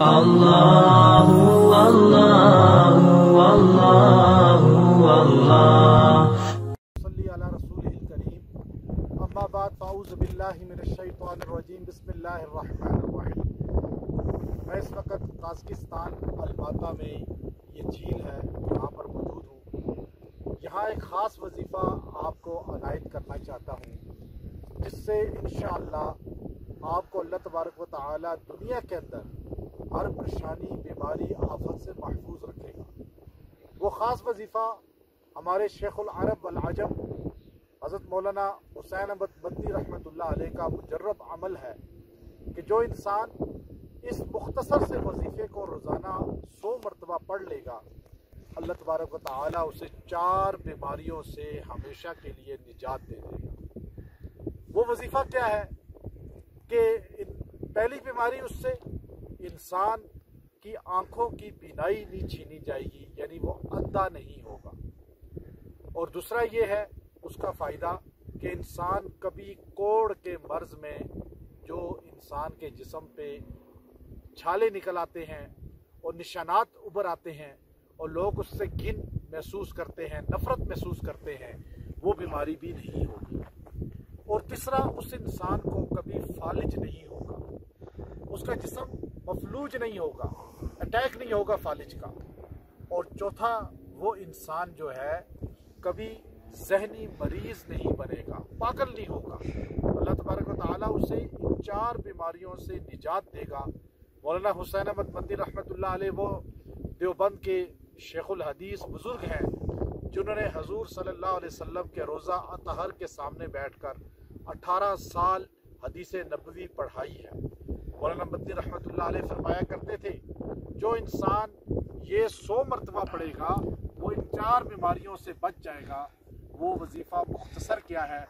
اللہ اللہ اللہ اللہ صلی علی رسول الکریم اما بعد فاعوذ باللہ من الشیطان الرجیم بسم اللہ الرحمن الرحیم۔ میں اس وقت قازقستان الماتا میں یہ جھیل ہے یہاں پر موجود ہوں۔ یہاں ایک خاص وظیفہ آپ کو عنایت کرنا چاہتا ہوں جس سے انشاءاللہ آپ کو اللہ تبارک و تعالی دنیا کے اندر ہر پریشانی بیماری آفت سے محفوظ رکھے گا۔ وہ خاص وظیفہ ہمارے شیخ العرب والعجم حضرت مولانا حسین بدنی رحمۃ اللہ علیہ کا مجرب عمل ہے کہ جو انسان اس مختصر سے وظیفے کو روزانہ 100 مرتبہ پڑھ لے گا اللہ تبارک و تعالی اسے 4 بیماریوں سے ہمیشہ کے لیے نجات دے دے گا۔ وہ وظیفہ کیا ہے کہ پہلی بیماری اس سے انسان کی آنکھوں کی بینائی نہیں چھینی جائے گی، یعنی وہ اندھا نہیں ہوگا۔ اور دوسرا یہ ہے اس کا فائدہ کہ انسان کبھی کوڑ کے مرض میں جو انسان کے جسم پہ چھالے نکل آتے ہیں اور نشانات ابھر آتے ہیں اور لوگ اس سے گھن محسوس کرتے ہیں، نفرت محسوس کرتے ہیں، وہ بیماری بھی نہیں ہوگی۔ اور تیسرا اس انسان کو کبھی فالج نہیں ہوگا، اس کا جسم مفلوج نہیں ہوگا، اٹیک نہیں ہوگا فالج کا۔ اور چوتھا وہ انسان جو ہے کبھی ذہنی مریض نہیں بنے گا، پاگل نہیں ہوگا۔ اللہ تبارک و تعالیٰ اسے ان 4 بیماریوں سے نجات دے گا۔ مولانا حسین بدنی رحمۃ اللہ علیہ وہ دیوبند کے شیخ الحدیث بزرگ ہیں جنہوں نے حضور صلی اللہ علیہ وسلم کے روضہ اطہر کے سامنے بیٹھ کر 18 سال حدیث نبوی پڑھائی ہے۔ مولانا بدنی رحمۃ اللہ علیہ فرمایا کرتے تھے جو انسان یہ 100 مرتبہ پڑھے گا وہ ان 4 بیماریوں سے بچ جائے گا۔ وہ وظیفہ مختصر کیا ہے؟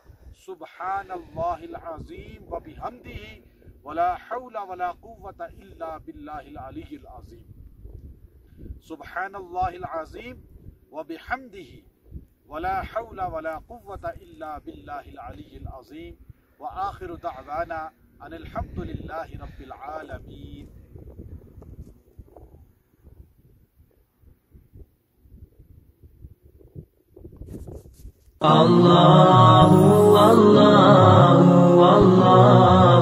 سبحان اللہ العظیم و بحمدہ ولا حول ولا قوة الا باللہ العلی العظیم۔ سبحان اللہ العظیم و بحمدہ ولا حول ولا قوة الا باللہ العلی العظیم وآخر دعوانا ان الحمد للہ رب العالمین۔ اللہ اللہ اللہ